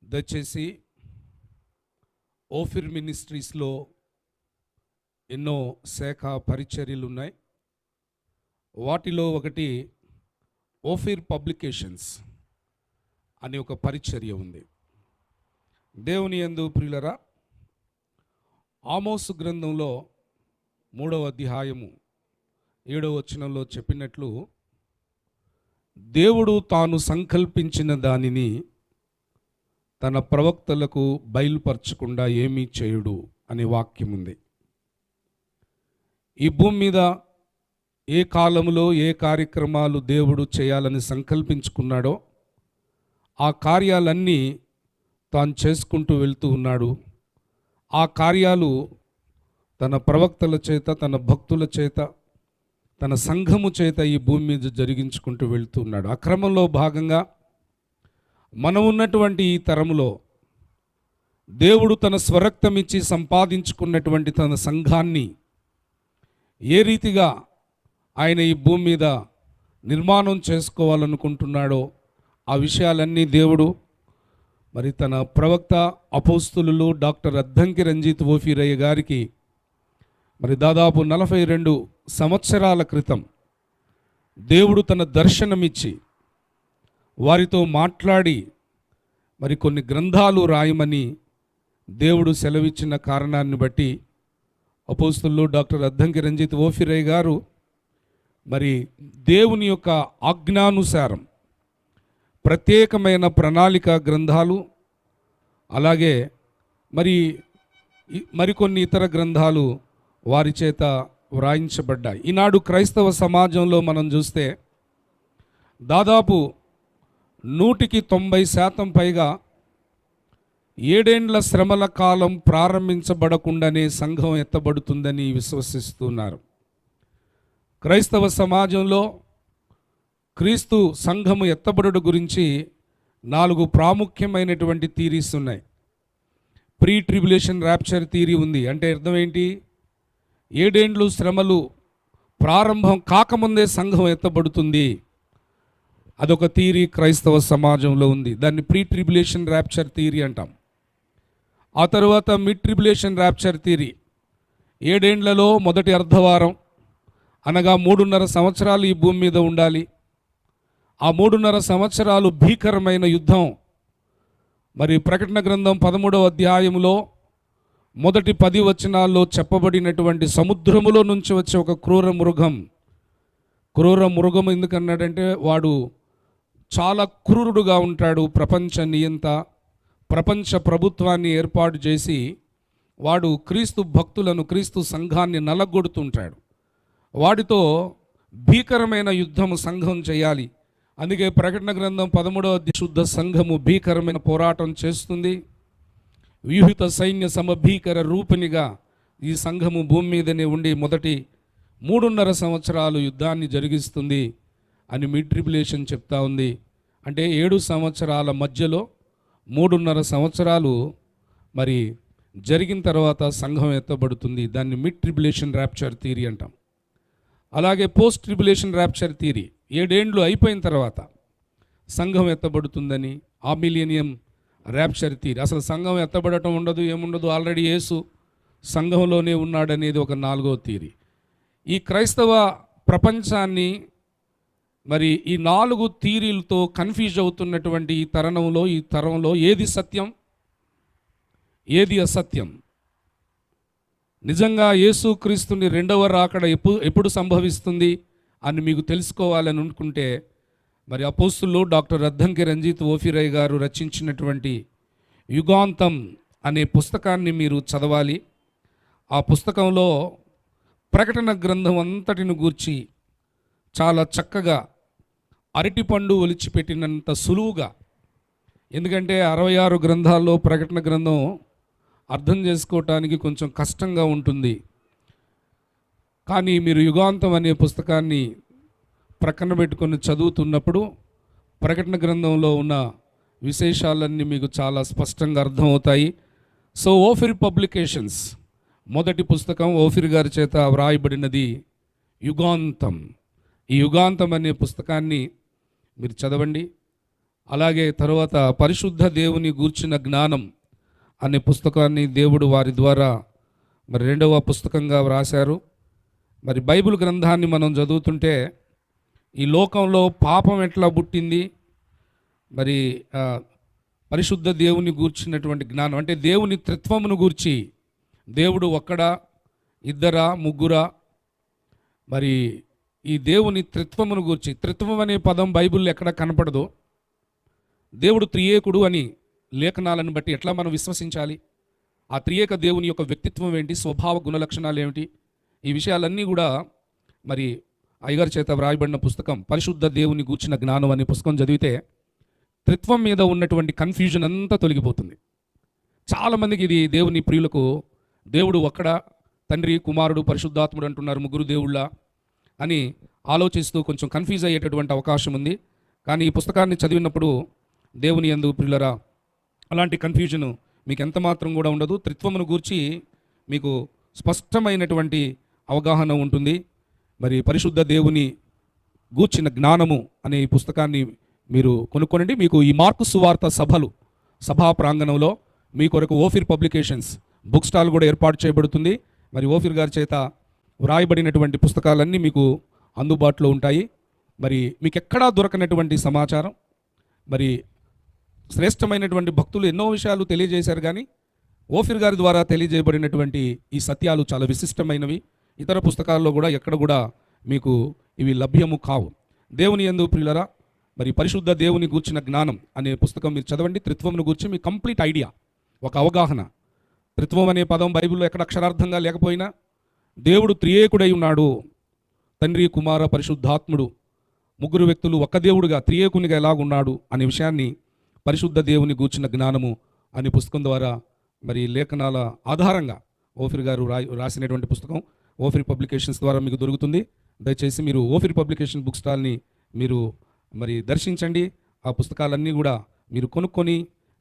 దయచేసి ఓఫిర్ మినిస్ట్రీస్లో ఎన్నో శాఖ పరిచర్యలు ఉన్నాయి. వాటిలో ఒకటి ఓఫిర్ పబ్లికేషన్స్ అనే ఒక పరిచర్య ఉంది. దేవుని యందు ప్రియులరా, ఆమోసు గ్రంథంలో 3వ అధ్యాయము 7వ వచనంలో చెప్పినట్లు, దేవుడు తాను సంకల్పించిన దానిని తన ప్రవక్తలకు బయలుపరచకుండా ఏమీ చేయుడు అనే వాక్యం ఉంది. ఈ భూమి మీద ఏ కాలంలో ఏ కార్యక్రమాలు దేవుడు చేయాలని సంకల్పించుకున్నాడో ఆ కార్యాలన్నీ తాను చేసుకుంటూ వెళ్తూ ఉన్నాడు. ఆ కార్యాలు తన ప్రవక్తల చేత, తన భక్తుల చేత, తన సంఘము చేత ఈ భూమి మీద జరిగించుకుంటూ వెళ్తూ ఉన్నాడు. ఆ క్రమంలో భాగంగా మనం ఉన్నటువంటి ఈ తరములో దేవుడు తన స్వరక్తం ఇచ్చి సంపాదించుకున్నటువంటి తన సంఘాన్ని ఏ రీతిగా ఆయన ఈ భూమి మీద నిర్మాణం చేసుకోవాలనుకుంటున్నాడో ఆ విషయాలన్నీ దేవుడు మరి తన ప్రవక్త అపోస్తులు డాక్టర్ అద్దంకి రంజిత్ ఓఫీరయ్య గారికి మరి దాదాపు 42 సంవత్సరాల క్రితం దేవుడు తన దర్శనమిచ్చి వారితో మాట్లాడి మరి కొన్ని గ్రంథాలు రాయమని దేవుడు సెలవిచ్చిన కారణాన్ని బట్టి అపోస్తులు డాక్టర్ అద్దంకి రంజిత్ ఓఫీరయ్య గారు మరి దేవుని యొక్క ఆజ్ఞానుసారం ప్రత్యేకమైన ప్రణాళిక గ్రంథాలు, అలాగే మరికొన్ని ఇతర గ్రంథాలు వారి చేత వ్రాయించబడ్డాయి. ఈనాడు క్రైస్తవ సమాజంలో మనం చూస్తే దాదాపు 190% పైగా 7 ఏండ్ల శ్రమల కాలం ప్రారంభించబడకుండానే సంఘం ఎత్తబడుతుందని విశ్వసిస్తున్నారు. క్రైస్తవ సమాజంలో క్రీస్తు సంఘము ఎత్తబడుడు గురించి 4 ప్రాముఖ్యమైనటువంటి థీరీస్ ఉన్నాయి. ప్రీ ట్రిబ్యులేషన్ ర్యాప్చర్ థీరీ ఉంది. అంటే అర్థం ఏంటి? 7 ఏండ్లు శ్రమలు ప్రారంభం కాకముందే సంఘం ఎత్తబడుతుంది. అదొక థీరీ క్రైస్తవ సమాజంలో ఉంది. దాన్ని ప్రీ ట్రిబ్యులేషన్ ర్యాప్చర్ థీరీ అంటాం. ఆ తర్వాత మిడ్ ట్రిబ్యులేషన్ ర్యాప్చర్ థీరీ, 7 ఏండ్లలో మొదటి అర్ధవారం అనగా 3.5 సంవత్సరాలు ఈ భూమి మీద ఉండాలి. ఆ 3.5 సంవత్సరాలు భీకరమైన యుద్ధం. మరి ప్రకటన గ్రంథం 13వ అధ్యాయంలో మొదటి 10 వచనాల్లో చెప్పబడినటువంటి సముద్రములో నుంచి వచ్చే ఒక క్రూర మృగం ఎందుకన్నాడంటే వాడు చాలా క్రూరుడుగా ఉంటాడు. ప్రపంచ నియంత, ప్రపంచ ప్రభుత్వాన్ని ఏర్పాటు చేసి వాడు క్రీస్తు భక్తులను, క్రీస్తు సంఘాన్ని నలగొడుతుంటాడు. వాడితో భీకరమైన యుద్ధము సంఘం చేయాలి. అందుకే ప్రకటన గ్రంథం 13వ అధ్యాయం శుద్ధ సంఘము భీకరమైన పోరాటం చేస్తుంది. వ్యూహిత సైన్య సమభీకర రూపిణిగా ఈ సంఘము భూమి మీదనే ఉండి మొదటి 3.5 సంవత్సరాలు యుద్ధాన్ని జరిగిస్తుంది అని మిడ్ ట్రిబ్యులేషన్ చెప్తా ఉంది. అంటే 7 సంవత్సరాల మధ్యలో 3.5 సంవత్సరాలు మరి జరిగిన తర్వాత సంఘం ఎత్తబడుతుంది. దాన్ని మిడ్ ట్రిబ్యులేషన్ ర్యాప్చర్ థియరీ అంటాం. అలాగే పోస్ట్ ట్రిబ్యులేషన్ ర్యాప్చర్ థియరీ, 7 ఏండ్లు అయిపోయిన తర్వాత సంఘం ఎత్తబడుతుందని. ఆ మిలీనియం ర్యాప్చర్ థియరీ, అసలు సంఘం ఎత్తబడటం ఉండదు, ఏముండదు, ఆల్రెడీ యేసు సంఘంలోనే ఉన్నాడనేది ఒక 4వ థియరీ. ఈ క్రైస్తవ ప్రపంచాన్ని మరి ఈ 4 థియరీలతో కన్ఫ్యూజ్ అవుతున్నటువంటి ఈ తరంలో ఏది సత్యం, ఏది అసత్యం? నిజంగా యేసుక్రీస్తుని 2వ రాకడ ఎప్పుడు సంభవిస్తుంది అని మీకు తెలుసుకోవాలని అనుకుంటే మరి అపోస్తులు డాక్టర్ అద్దంకి రంజిత్ ఓఫీరయ్య గారు రచించినటువంటి యుగాంతం అనే పుస్తకాన్ని మీరు చదవాలి. ఆ పుస్తకంలో ప్రకటన గ్రంథం అంతటిని గూర్చి చాలా చక్కగా అరటిపండు ఒలిచిపెట్టినంత సులువుగా, ఎందుకంటే 66 గ్రంథాల్లో ప్రకటన గ్రంథం అర్థం చేసుకోవటానికి కొంచెం కష్టంగా ఉంటుంది. కానీ మీరు యుగాంతం అనే పుస్తకాన్ని ప్రక్కన పెట్టుకొని చదువుతున్నప్పుడు ప్రకటన గ్రంథంలో ఉన్న విశేషాలన్నీ మీకు చాలా స్పష్టంగా అర్థమవుతాయి. సో ఓఫిర్ పబ్లికేషన్స్ మొదటి పుస్తకం ఓఫిర్ గారి చేత వ్రాయబడినది యుగాంతం. ఈ యుగాంతం అనే పుస్తకాన్ని మీరు చదవండి. అలాగే తర్వాత పరిశుద్ధ దేవుని గూర్చిన జ్ఞానం అనే పుస్తకాన్ని దేవుడు వారి ద్వారా మరి 2వ పుస్తకంగా వ్రాశారు. మరి బైబిల్ గ్రంథాన్ని మనం చదువుతుంటే ఈ లోకంలో పాపం ఎట్లా పుట్టింది, మరి పరిశుద్ధ దేవుని గూర్చినటువంటి జ్ఞానం అంటే దేవుని త్రిత్వమును గూర్చి, దేవుడు ఒక్కడా, ఇద్దరా, ముగ్గురా, మరి ఈ దేవుని త్రిత్వమును గూర్చి, త్రిత్వం అనే పదం బైబిల్లో ఎక్కడ కనపడదు. దేవుడు త్రియేకుడు అని లేఖనాలను బట్టి ఎట్లా మనం విశ్వసించాలి, ఆ త్రియేక దేవుని యొక్క వ్యక్తిత్వం ఏంటి, స్వభావ గుణ లక్షణాలు ఏమిటి, ఈ విషయాలన్నీ కూడా మరి అయ్యగారి చేత వ్రాయబడిన పుస్తకం పరిశుద్ధ దేవుని గూర్చిన జ్ఞానం అనే పుస్తకం చదివితే త్రిత్వం మీద ఉన్నటువంటి కన్ఫ్యూజన్ అంతా తొలగిపోతుంది. చాలామందికి ఇది దేవుని ప్రియులకు దేవుడు ఒక్కడ, తండ్రి, కుమారుడు, పరిశుద్ధాత్ముడు అంటున్నారు, ముగ్గురు దేవుళ్ళ అని ఆలోచిస్తూ కొంచెం కన్ఫ్యూజ్ అయ్యేటటువంటి అవకాశం ఉంది. కానీ ఈ పుస్తకాన్ని చదివినప్పుడు దేవుని యందు ప్రియులరా అలాంటి కన్ఫ్యూజన్ మీకు ఎంత మాత్రం కూడా ఉండదు. త్రిత్వమును గూర్చి మీకు స్పష్టమైనటువంటి అవగాహన ఉంటుంది. మరి పరిశుద్ధ దేవుని గూర్చిన జ్ఞానము అనే ఈ పుస్తకాన్ని మీరు కొనుక్కోనండి. మీకు ఈ మార్కు సువార్త సభా ప్రాంగణంలో మీ కొరకు ఓఫిర్ పబ్లికేషన్స్ బుక్ స్టాల్ కూడా ఏర్పాటు చేయబడుతుంది. మరి ఓఫిర్ గారి చేత వ్రాయబడినటువంటి పుస్తకాలన్నీ మీకు అందుబాటులో ఉంటాయి. మరి మీకు ఎక్కడా దొరకనటువంటి సమాచారం, మరి శ్రేష్టమైనటువంటి భక్తులు ఎన్నో విషయాలు తెలియజేశారు, కానీ ఓఫిర్ గారి ద్వారా తెలియజేయబడినటువంటి ఈ సత్యాలు చాలా విశిష్టమైనవి. ఇతర పుస్తకాల్లో కూడా ఎక్కడ కూడా మీకు ఇవి లభ్యము కావు. దేవుని యందు ప్రియులరా, మరి పరిశుద్ధ దేవుని గూర్చిన జ్ఞానం అనే పుస్తకం మీరు చదవండి. త్రిత్వమును గూర్చి మీ కంప్లీట్ ఐడియా, ఒక అవగాహన. త్రిత్వం అనే పదం బైబిల్లో ఎక్కడ అక్షరార్థంగా లేకపోయినా దేవుడు త్రియేకుడై ఉన్నాడు, తండ్రి, కుమార, పరిశుద్ధాత్ముడు, ముగ్గురు వ్యక్తులు ఒక్క దేవుడుగా త్రియేకునిగా ఎలాగున్నాడు అనే విషయాన్ని పరిశుద్ధ దేవుని గూర్చిన జ్ఞానము అనే పుస్తకం ద్వారా మరి లేఖనాల ఆధారంగా ఓఫిర్ గారు రాసినటువంటి పుస్తకం ఓఫిర్ పబ్లికేషన్స్ ద్వారా మీకు దొరుకుతుంది. దయచేసి మీరు ఓఫిర్ పబ్లికేషన్ బుక్ స్టాల్ని మీరు మరి దర్శించండి. ఆ పుస్తకాలన్నీ కూడా మీరు కొనుక్కొని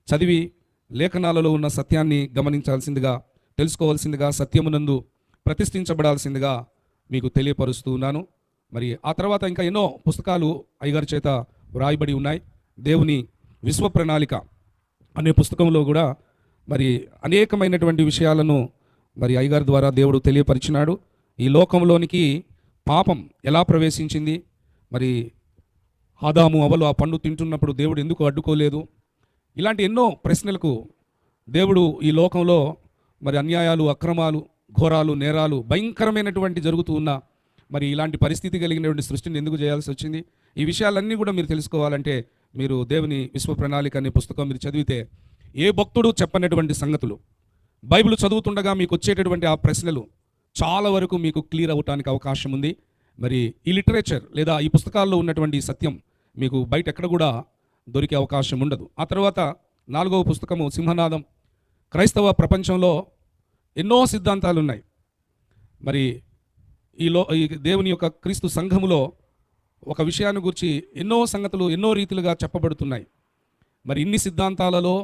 చదివి లేఖనాలలో ఉన్న సత్యాన్ని గమనించాల్సిందిగా, తెలుసుకోవాల్సిందిగా, సత్యమునందు ప్రతిష్ఠించబడాల్సిందిగా మీకు తెలియపరుస్తూ ఉన్నాను. మరి ఆ తర్వాత ఇంకా ఎన్నో పుస్తకాలు అయ్యగారి చేత వ్రాయబడి ఉన్నాయి. దేవుని విశ్వ ప్రణాళిక అనే పుస్తకంలో కూడా మరి అనేకమైనటువంటి విషయాలను మరి అయ్యగారి ద్వారా దేవుడు తెలియపరిచినాడు. ఈ లోకంలోనికి పాపం ఎలా ప్రవేశించింది, మరి ఆదాము అవలు ఆ పండు తింటున్నప్పుడు దేవుడు ఎందుకు అడ్డుకోలేదు, ఇలాంటి ఎన్నో ప్రశ్నలకు దేవుడు ఈ లోకంలో మరి అన్యాయాలు, అక్రమాలు, ఘోరాలు, నేరాలు భయంకరమైనటువంటి జరుగుతూ ఉన్న మరి ఇలాంటి పరిస్థితి కలిగినటువంటి సృష్టిని ఎందుకు చేయాల్సి వచ్చింది, ఈ విషయాలన్నీ కూడా మీరు తెలుసుకోవాలంటే మీరు దేవుని విశ్వ ప్రణాళిక అనే పుస్తకం మీరు చదివితే ఏ భక్తుడు చెప్పనటువంటి సంగతులు, బైబిల్ చదువుతుండగా మీకు వచ్చేటటువంటి ఆ ప్రశ్నలు చాలా వరకు మీకు క్లియర్ అవటానికి అవకాశం ఉంది. మరి ఈ లిటరేచర్ లేదా ఈ పుస్తకాల్లో ఉన్నటువంటి సత్యం మీకు బయట ఎక్కడ కూడా దొరికే అవకాశం ఉండదు. ఆ తర్వాత 4వ పుస్తకము సింహనాదం. క్రైస్తవ ప్రపంచంలో ఎన్నో సిద్ధాంతాలు ఉన్నాయి. మరి ఈ దేవుని యొక్క క్రీస్తు సంఘములో ఒక విషయాన్ని గురించి ఎన్నో సంగతులు ఎన్నో రీతిలుగా చెప్పబడుతున్నాయి. మరి ఇన్ని సిద్ధాంతాలలో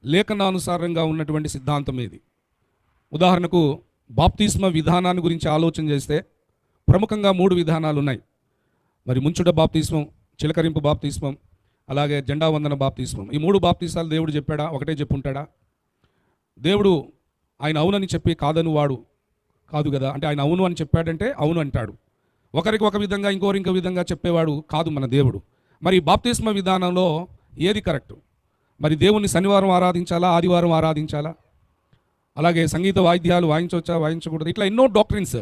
లేఖనానుసారంగా ఉన్నటువంటి సిద్ధాంతం ఏది? ఉదాహరణకు బాప్తిస్మ విధానాన్ని గురించి ఆలోచన చేస్తే ప్రముఖంగా 3 విధానాలు ఉన్నాయి. మరి ముంచుడ బాప్తిస్మం, చిలకరింపు బాప్తిస్మం, అలాగే జెండా వందన బాప్తిస్మం. ఈ 3 బాప్తిసాలు దేవుడు చెప్పాడా? ఒకటే చెప్పుంటాడా? దేవుడు ఆయన అవునని చెప్పి కాదని వాడు కాదు కదా. అంటే ఆయన అవును అని చెప్పాడంటే అవును అంటాడు. ఒకరికి ఒక విధంగా ఇంకో విధంగా చెప్పేవాడు కాదు మన దేవుడు. మరి బాప్తిస్మ విధానంలో ఏది కరెక్ట్? మరి దేవుణ్ణి శనివారం ఆరాధించాలా, ఆదివారం ఆరాధించాలా? అలాగే సంగీత వాయిద్యాలు వాయించవచ్చా, వాయించకూడదు? ఇట్లా ఎన్నో డాక్ట్రిన్స్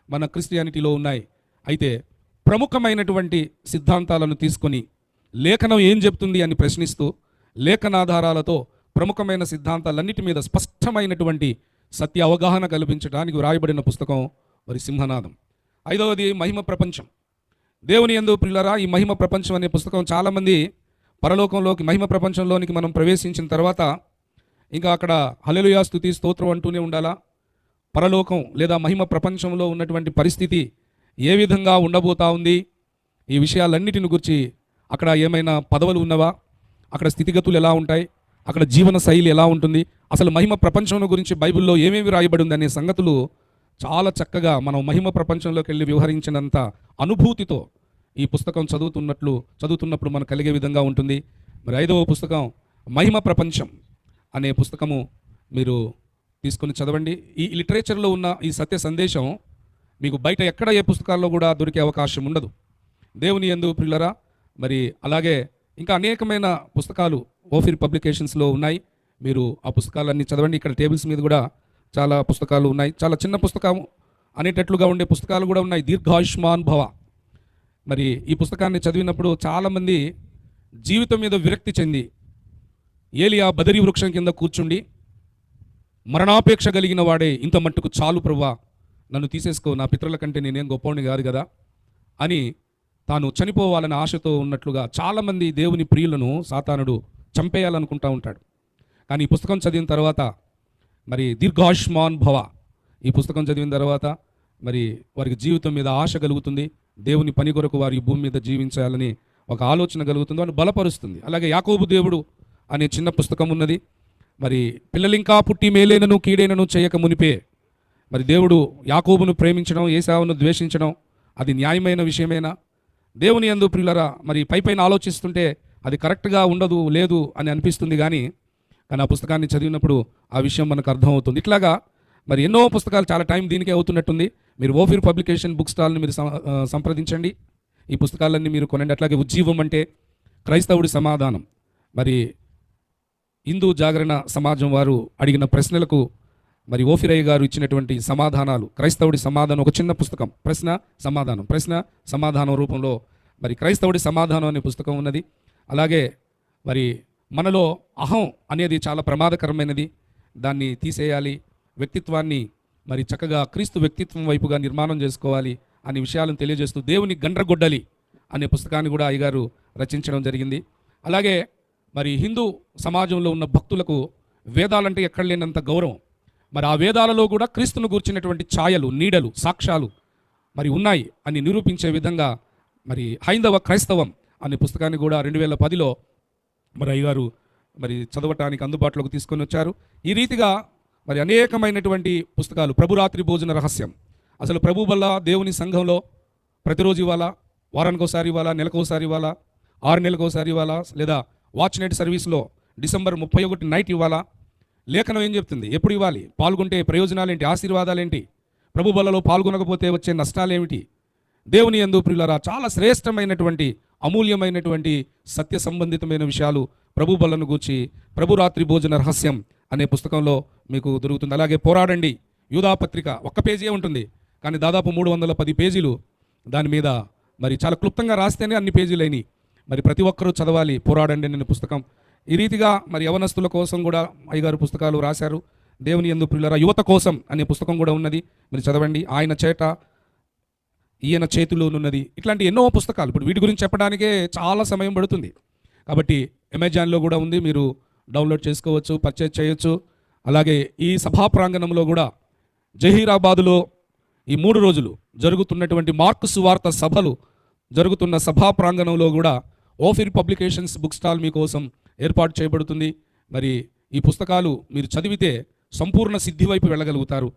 మన క్రిస్టియానిటీలో ఉన్నాయి. అయితే ప్రముఖమైనటువంటి సిద్ధాంతాలను తీసుకొని లేఖనం ఏం చెప్తుంది అని ప్రశ్నిస్తూ లేఖనాధారాలతో ప్రముఖమైన సిద్ధాంతాలన్నిటి మీద స్పష్టమైనటువంటి సత్య అవగాహన కల్పించడానికి వ్రాయబడిన పుస్తకం మరి సింహనాదం. 5వది మహిమ ప్రపంచం. దేవుని యందు ప్రియులారా, ఈ మహిమ ప్రపంచం అనే పుస్తకం చాలామంది పరలోకంలోకి మహిమ ప్రపంచంలోనికి మనం ప్రవేశించిన తర్వాత ఇంకా అక్కడ హల్లెలూయా స్తుతి స్తోత్రం అంటూనే ఉండాలా? పరలోకం లేదా మహిమ ప్రపంచంలో ఉన్నటువంటి పరిస్థితి ఏ విధంగా ఉండబోతా ఉంది, ఈ విషయాలన్నిటిని గురించి అక్కడ ఏమైనా పదవులు ఉన్నవా, అక్కడ స్థితిగతులు ఎలా ఉంటాయి, అక్కడ జీవన శైలి ఎలా ఉంటుంది, అసలు మహిమ ప్రపంచం గురించి బైబిల్లో ఏమేమి రాయబడి ఉంది అనే సంగతులు చాలా చక్కగా మనం మహిమ ప్రపంచంలోకి వెళ్ళి వ్యవహరించినంత అనుభూతితో ఈ పుస్తకం చదువుతున్నప్పుడు మనకు కలిగే విధంగా ఉంటుంది. మరి 5వ పుస్తకం మహిమ ప్రపంచం అనే పుస్తకము మీరు తీసుకొని చదవండి. ఈ లిటరేచర్లో ఉన్న ఈ సత్య సందేశం మీకు బయట ఎక్కడ ఏ పుస్తకాల్లో కూడా దొరికే అవకాశం ఉండదు. దేవుని యందు ప్రియులరా, మరి అలాగే ఇంకా అనేకమైన పుస్తకాలు ఓఫిర్ పబ్లికేషన్స్లో ఉన్నాయి. మీరు ఆ పుస్తకాలన్నీ చదవండి. ఇక్కడ టేబుల్స్ మీద కూడా చాలా పుస్తకాలు ఉన్నాయి. చాలా చిన్న పుస్తకం అనేటట్లుగా ఉండే పుస్తకాలు కూడా ఉన్నాయి. దీర్ఘాయుష్మాన్ భవ. మరి ఈ పుస్తకాన్ని చదివినప్పుడు చాలామంది జీవితం మీద విరక్తి చెంది ఏలియా బదరీ వృక్షం కింద కూర్చుండి మరణాపేక్ష కలిగిన వాడే ఇంత మట్టుకు చాలు ప్రభువా, నన్ను తీసేసుకో, నా పితరుల కంటే నేనేం గొప్పవాడిని కాదు కదా అని తాను చనిపోవాలని ఆశతో ఉన్నట్లుగా చాలామంది దేవుని ప్రియులను సాతానుడు చంపేయాలనుకుంటూ ఉంటాడు. కానీ ఈ పుస్తకం చదివిన తర్వాత మరి దీర్ఘాయుష్మాన్ భవ ఈ పుస్తకం చదివిన తర్వాత మరి వారికి జీవితం మీద ఆశ కలుగుతుంది. దేవుని పని కొరకు వారి భూమి మీద జీవించాలని ఒక ఆలోచన కలుగుతుంది, అని బలపరుస్తుంది. అలాగే యాకోబు దేవుడు అనే చిన్న పుస్తకం ఉన్నది. మరి పిల్లలింకా పుట్టి మేలేనను కీడేనను చేయక మునిపే మరి దేవుడు యాకోబును ప్రేమించడం, ఏశావును ద్వేషించడం అది న్యాయమైన విషయమేనా? దేవుని యందు ప్రియులరా, మరి పైపైన ఆలోచిస్తుంటే అది కరెక్ట్గా ఉండదు, లేదు అని అనిపిస్తుంది. కానీ ఆ పుస్తకాన్ని చదివినప్పుడు ఆ విషయం మనకు అర్థమవుతుంది. ఇట్లాగా మరి ఎన్నో పుస్తకాలు, చాలా టైం దీనికే అవుతున్నట్టుంది. మీరు ఓఫిర్ పబ్లికేషన్ బుక్ స్టాల్ని మీరు సంప్రదించండి. ఈ పుస్తకాలన్నీ మీరు కొనండి. అట్లాగే ఉజ్జీవం అంటే క్రైస్తవుడి సమాధానం, మరి హిందూ జాగరణ సమాజం వారు అడిగిన ప్రశ్నలకు మరి ఓఫిరయ్య గారు ఇచ్చినటువంటి సమాధానాలు, క్రైస్తవుడి సమాధానం, ఒక చిన్న పుస్తకం, ప్రశ్న సమాధానం రూపంలో మరి క్రైస్తవుడి సమాధానం అనే పుస్తకం ఉన్నది. అలాగే మరి మనలో అహం అనేది చాలా ప్రమాదకరమైనది, దాన్ని తీసేయాలి, వ్యక్తిత్వాన్ని మరి చక్కగా క్రీస్తు వ్యక్తిత్వం వైపుగా నిర్మాణం చేసుకోవాలి అనే విషయాలను తెలియజేస్తూ దేవుని గండ్రగొడ్డలి అనే పుస్తకాన్ని కూడా అయ్యగారు రచించడం జరిగింది. అలాగే మరి హిందూ సమాజంలో ఉన్న భక్తులకు వేదాలంటే ఎక్కడ లేనంత గౌరవం. మరి ఆ వేదాలలో కూడా క్రీస్తును గూర్చినటువంటి ఛాయలు, నీడలు, సాక్ష్యాలు మరి ఉన్నాయి అని నిరూపించే విధంగా మరి హైందవ క్రైస్తవం అనే పుస్తకాన్ని కూడా 2010లో మరి అయ్యగారు మరి చదవటానికి అందుబాటులోకి తీసుకొని వచ్చారు. ఈ రీతిగా మరి అనేకమైనటువంటి పుస్తకాలు. ప్రభురాత్రి భోజన రహస్యం, అసలు ప్రభు వల్ల దేవుని సంఘంలో ప్రతిరోజు ఇవ్వాలా, వారానికి ఒకసారి ఇవ్వాలా, నెలకోసారి ఇవ్వాలా, 6 నెలలకు ఒకసారి ఇవ్వాలా, లేదా వాచ్ నైట్ సర్వీస్లో December 31 నైట్ ఇవ్వాలా? లేఖనం ఏం చెప్తుంది? ఎప్పుడు ఇవ్వాలి? పాల్గొంటే ప్రయోజనాలేంటి? ఆశీర్వాదాలేంటి? ప్రభు బలలో పాల్గొనకపోతే వచ్చే నష్టాలేమిటి? దేవుని యందు ప్రియులారా, చాలా శ్రేష్టమైనటువంటి అమూల్యమైనటువంటి సత్య సంబంధితమైన విషయాలు ప్రభు బలను గూర్చి ప్రభురాత్రి భోజన రహస్యం అనే పుస్తకంలో మీకు దొరుకుతుంది. అలాగే పోరాడండి యూదా పత్రిక, ఒక్క పేజీ ఉంటుంది కానీ దాదాపు 310 పేజీలు దాని మీద మరి చాలా క్లుప్తంగా రాస్తేనే అన్ని పేజీలైనవి. మరి ప్రతి ఒక్కరూ చదవాలి పోరాడండి అనే పుస్తకం. ఈ రీతిగా మరి యవనస్తుల కోసం కూడా అయ్యగారు పుస్తకాలు రాశారు. దేవుని యందు ప్రియులారా, యువత కోసం అనే పుస్తకం కూడా ఉన్నది, మీరు చదవండి. ఆయన చేట ఈయన చేతిలోనున్నది, ఇట్లాంటి ఎన్నో పుస్తకాలు. ఇప్పుడు వీటి గురించి చెప్పడానికే చాలా సమయం పడుతుంది. కాబట్టి అమెజాన్లో కూడా ఉంది, మీరు డౌన్లోడ్ చేసుకోవచ్చు, పర్చేజ్ చేయొచ్చు. అలాగే ఈ సభా ప్రాంగణంలో కూడా జహీరాబాదులో ఈ 3 రోజులు జరుగుతున్నటువంటి మార్కు సువార్త సభలు జరుగుతున్న సభా ప్రాంగణంలో కూడా ఓఫిర్ పబ్లికేషన్స్ బుక్ స్టాల్ మీకోసం ఏర్పాటు చేయబడుతుంది. మరి ఈ పుస్తకాలు మీరు చదివితే సంపూర్ణ సిద్ధి వైపు వెళ్ళగలుగుతారు.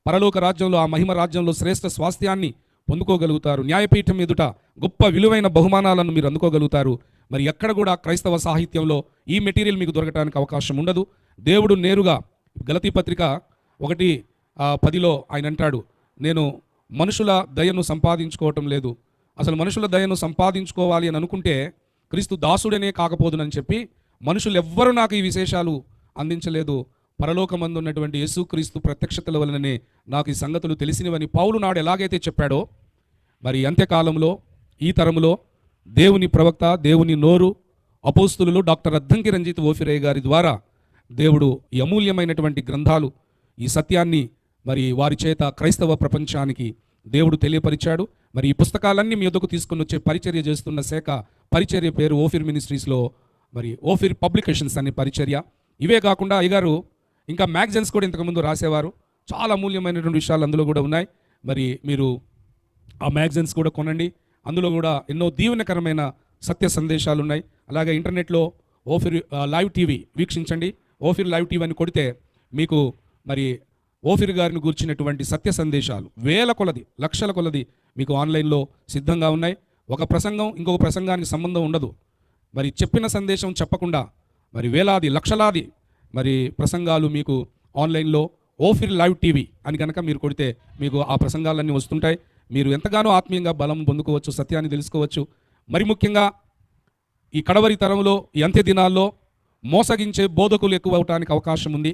పరలోక రాజ్యంలో, ఆ మహిమ రాజ్యంలో శ్రేష్ఠ స్వాస్థ్యాన్ని పొందుకోగలుగుతారు. న్యాయపీఠం ఎదుట గొప్ప విలువైన బహుమానాలను మీరు అందుకోగలుగుతారు. మరి ఎక్కడ కూడా క్రైస్తవ సాహిత్యంలో ఈ మెటీరియల్ మీకు దొరకడానికి అవకాశం ఉండదు. దేవుడు నేరుగా గలతీ పత్రిక 1:10లో ఆయన అంటాడు, నేను మనుషుల దయను సంపాదించుకోవటం లేదు, అసలు మనుషుల దయను సంపాదించుకోవాలి అని అనుకుంటే క్రీస్తు దాసుడనే కాకపోదునని చెప్పి మనుషులు ఎవ్వరూ నాకు ఈ విశేషాలు అందించలేదు, పరలోకమందు ఉన్నటువంటి యేసుక్రీస్తు ప్రత్యక్షతల వలననే నాకు ఈ సంగతులు తెలిసినవని పౌలు నాడు ఎలాగైతే చెప్పాడో, మరి అంత్యకాలంలో ఈ తరములో దేవుని ప్రవక్త, దేవుని నోరు, అపోస్తులు డాక్టర్ అద్దంకి రంజిత్ ఓఫిరయ్య గారి ద్వారా దేవుడు ఈ అమూల్యమైనటువంటి గ్రంథాలు, ఈ సత్యాన్ని మరి వారి చేత క్రైస్తవ ప్రపంచానికి దేవుడు తెలియపరిచాడు. మరి ఈ పుస్తకాలన్నీ మీ వద్దకు తీసుకుని వచ్చే పరిచర్య చేస్తున్న శాఖ, పరిచర్య పేరు ఓఫిర్ మినిస్ట్రీస్లో మరి ఓఫిర్ పబ్లికేషన్స్ అనే పరిచర్య. ఇవే కాకుండా అయ్యగారు ఇంకా మ్యాగజైన్స్ కూడా ఇంతకుముందు రాసేవారు. చాలా అమూల్యమైనటువంటి విషయాలు అందులో కూడా ఉన్నాయి. మరి మీరు ఆ మ్యాగజైన్స్ కూడా కొనండి. అందులో కూడా ఎన్నో దీవెనకరమైన సత్య సందేశాలు ఉన్నాయి. అలాగే ఇంటర్నెట్లో ఓఫిర్ లైవ్ టీవీ వీక్షించండి. ఓఫిర్ లైవ్ టీవీ అని కొడితే మీకు మరి ఓఫిర్ గారిని గూర్చినటువంటి సత్య సందేశాలు వేల కొలది, లక్షల కొలది మీకు ఆన్లైన్లో సిద్ధంగా ఉన్నాయి. ఒక ప్రసంగం ఇంకొక ప్రసంగానికి సంబంధం ఉండదు. మరి చెప్పిన సందేశం చెప్పకుండా మరి వేలాది లక్షలాది మరి ప్రసంగాలు మీకు ఆన్లైన్లో ఓఫిర్ లైవ్ టీవీ అని కనుక మీరు కొడితే మీకు ఆ ప్రసంగాలన్నీ వస్తుంటాయి. మీరు ఎంతగానో ఆత్మీయంగా బలం పొందుకోవచ్చు, సత్యాన్ని తెలుసుకోవచ్చు. మరి ముఖ్యంగా ఈ కడవరి తరంలో, ఈ అంత్య దినాల్లో మోసగించే బోధకులు ఎక్కువ అవటానికి అవకాశం ఉంది.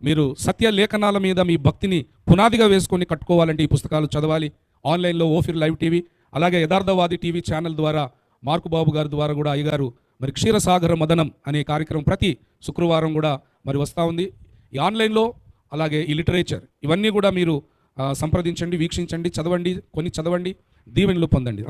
మీరు సత్య లేఖనాల మీద మీ భక్తిని పునాదిగా వేసుకొని కట్టుకోవాలంటే ఈ పుస్తకాలు చదవాలి. ఆన్లైన్లో ఓఫిర్ లైవ్ టీవీ, అలాగే యథార్థవాది టీవీ ఛానల్ ద్వారా మార్కు బాబు గారి ద్వారా కూడా అయ్యగారు మరి క్షీరసాగర మదనం అనే కార్యక్రమం ప్రతి శుక్రవారం కూడా మరి వస్తూ ఉంది. ఈ ఆన్లైన్లో అలాగే ఈ లిటరేచర్ ఇవన్నీ కూడా మీరు సంప్రదించండి, వీక్షించండి, చదవండి, కొన్ని చదవండి, దీవెనలు పొందండి.